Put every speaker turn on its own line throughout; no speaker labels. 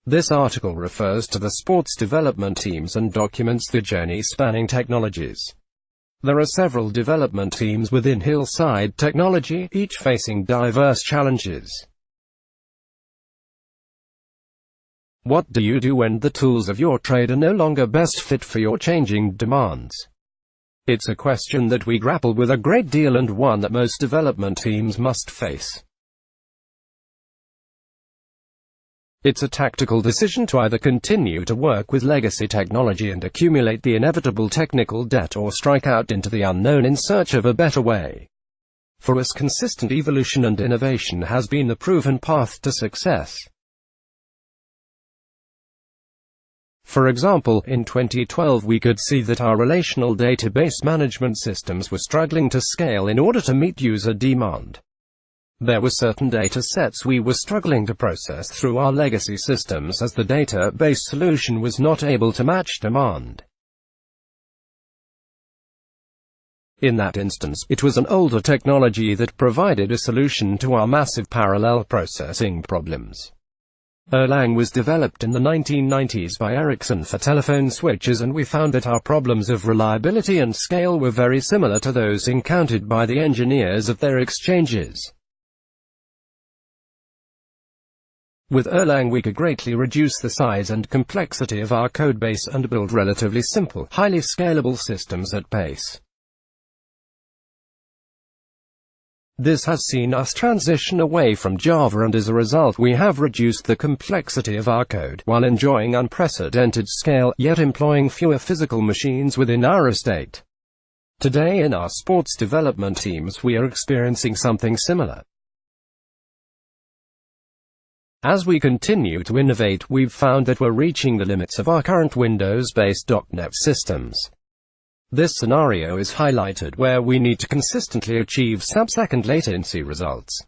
This article refers to the sports development teams and documents the journey spanning technologies. There are several development teams within Hillside Technology, each facing diverse challenges. What do you do when the tools of your trade are no longer best fit for your changing demands? It's a question that we grapple with a great deal and one that most development teams must face. It's a tactical decision to either continue to work with legacy technology and accumulate the inevitable technical debt, or strike out into the unknown in search of a better way. For us, consistent evolution and innovation has been the proven path to success. For example, in 2012 we could see that our relational database management systems were struggling to scale in order to meet user demand. There were certain data sets we were struggling to process through our legacy systems, as the database solution was not able to match demand. In that instance, it was an older technology that provided a solution to our massive parallel processing problems. Erlang was developed in the 1990s by Ericsson for telephone switches, and we found that our problems of reliability and scale were very similar to those encountered by the engineers of their exchanges. With Erlang we could greatly reduce the size and complexity of our codebase and build relatively simple, highly scalable systems at pace. This has seen us transition away from Java, and as a result we have reduced the complexity of our code, while enjoying unprecedented scale, yet employing fewer physical machines within our estate. Today in our sports development teams we are experiencing something similar. As we continue to innovate, we've found that we're reaching the limits of our current Windows-based .NET systems. This scenario is highlighted where we need to consistently achieve sub-second latency results.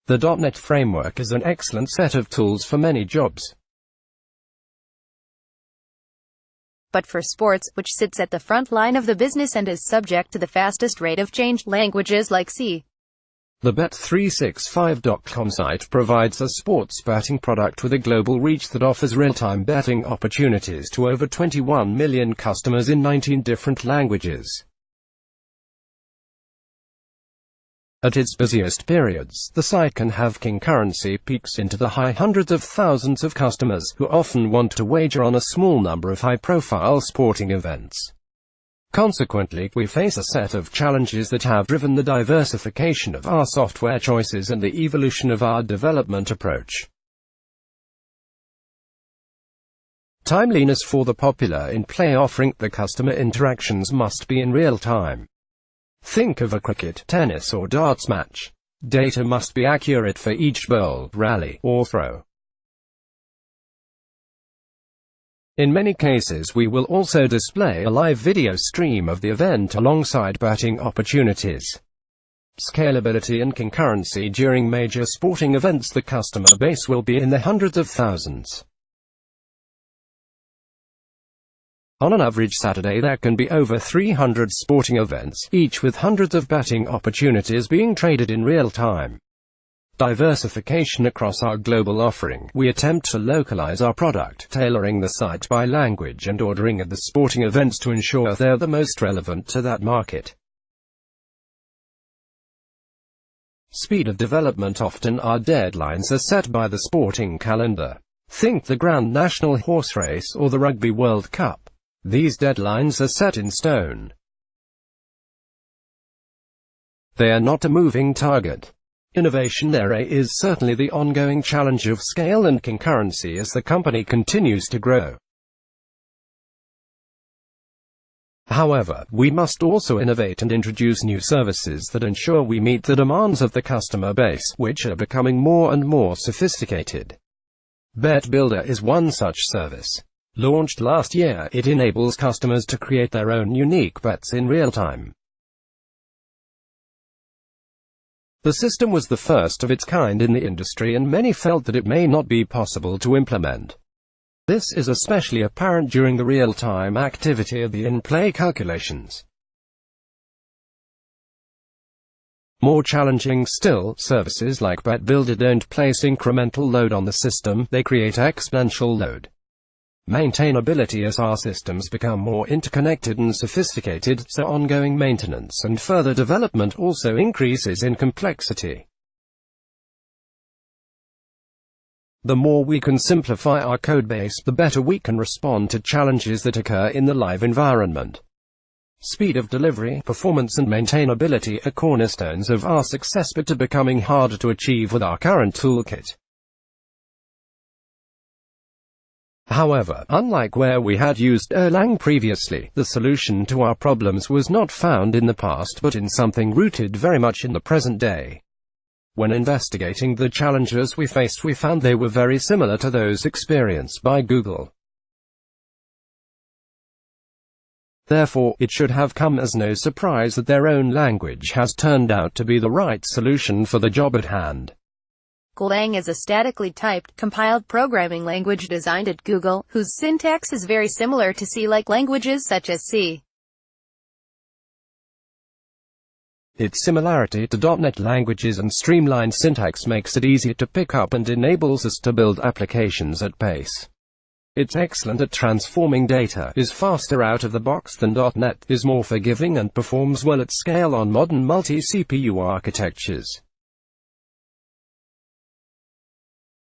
The .NET framework is an excellent set of tools for many jobs.
But for sports, which sits at the front line of the business and is subject to the fastest rate of change, languages like C.
The Bet365.com site provides a sports betting product with a global reach that offers real-time betting opportunities to over 21 million customers in 19 different languages. At its busiest periods, the site can have concurrency peaks into the high hundreds of thousands of customers, who often want to wager on a small number of high-profile sporting events. Consequently, we face a set of challenges that have driven the diversification of our software choices and the evolution of our development approach. Timeliness for the popular in-play offering. The customer interactions must be in real time. Think of a cricket, tennis or darts match. Data must be accurate for each bowl, rally, or throw. In many cases we will also display a live video stream of the event alongside betting opportunities. Scalability and concurrency. During major sporting events the customer base will be in the hundreds of thousands. On an average Saturday there can be over 300 sporting events, each with hundreds of betting opportunities being traded in real time. Diversification across our global offering. We attempt to localize our product, tailoring the site by language and ordering at the sporting events to ensure they're the most relevant to that market. Speed of development. Often our deadlines are set by the sporting calendar. Think the Grand National Horse Race or the Rugby World Cup. These deadlines are set in stone. They are not a moving target. Innovation. There is certainly the ongoing challenge of scale and concurrency as the company continues to grow. However, we must also innovate and introduce new services that ensure we meet the demands of the customer base, which are becoming more and more sophisticated. Bet Builder is one such service. Launched last year, it enables customers to create their own unique bets in real time. The system was the first of its kind in the industry, and many felt that it may not be possible to implement. This is especially apparent during the real-time activity of the in-play calculations. More challenging still, services like Bet Builder don't place incremental load on the system, they create exponential load. Maintainability: as our systems become more interconnected and sophisticated, so ongoing maintenance and further development also increases in complexity. The more we can simplify our codebase, the better we can respond to challenges that occur in the live environment. Speed of delivery, performance and maintainability are cornerstones of our success, but are becoming harder to achieve with our current toolkit. However, unlike where we had used Golang previously, the solution to our problems was not found in the past but in something rooted very much in the present day. When investigating the challenges we faced, we found they were very similar to those experienced by Google. Therefore, it should have come as no surprise that their own language has turned out to be the right solution for the job at hand.
Golang is a statically typed, compiled programming language designed at Google, whose syntax is very similar to C-like languages such as C.
Its similarity to .NET languages and streamlined syntax makes it easier to pick up and enables us to build applications at pace. It's excellent at transforming data, is faster out of the box than .NET, is more forgiving and performs well at scale on modern multi-CPU architectures.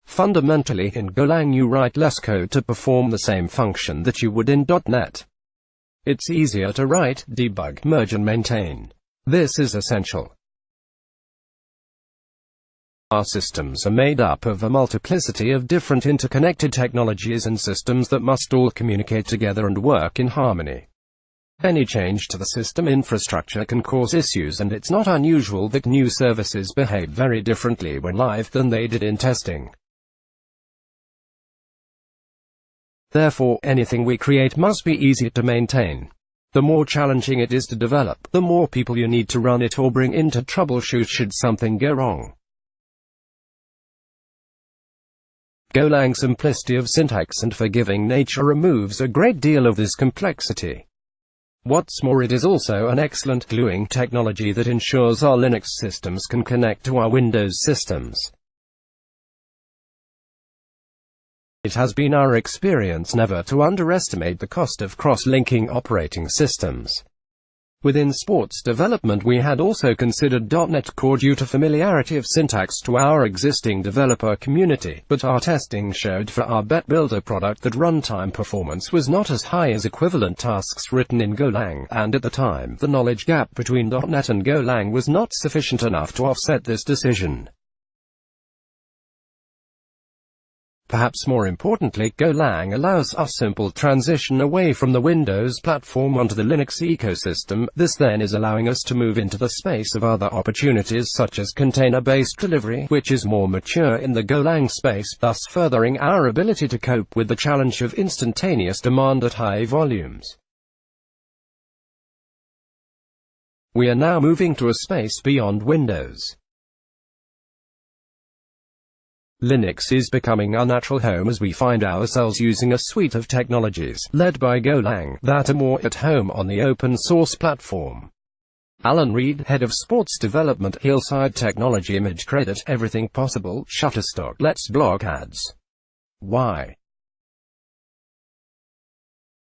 Fundamentally, in Golang you write less code to perform the same function that you would in .NET. It's easier to write, debug, merge and maintain. This is essential. Our systems are made up of a multiplicity of different interconnected technologies and systems that must all communicate together and work in harmony. Any change to the system infrastructure can cause issues, and it's not unusual that new services behave very differently when live than they did in testing. Therefore, anything we create must be easier to maintain. The more challenging it is to develop, the more people you need to run it or bring in to troubleshoot should something go wrong. Golang's simplicity of syntax and forgiving nature removes a great deal of this complexity. What's more, it is also an excellent gluing technology that ensures our Linux systems can connect to our Windows systems. It has been our experience never to underestimate the cost of cross-linking operating systems. Within sports development we had also considered .NET Core due to familiarity of syntax to our existing developer community, but our testing showed for our Bet Builder product that runtime performance was not as high as equivalent tasks written in Golang, and at the time, the knowledge gap between .NET and Golang was not sufficient enough to offset this decision. Perhaps more importantly, Golang allows a simple transition away from the Windows platform onto the Linux ecosystem. This then is allowing us to move into the space of other opportunities such as container-based delivery, which is more mature in the Golang space, thus furthering our ability to cope with the challenge of instantaneous demand at high volumes. We are now moving to a space beyond Windows. Linux is becoming our natural home as we find ourselves using a suite of technologies, led by Golang, that are more at home on the open-source platform. Alan Reed, head of sports development, Hillside Technology, Image Credit, Everything Possible, Shutterstock, Let's Block Ads. Why?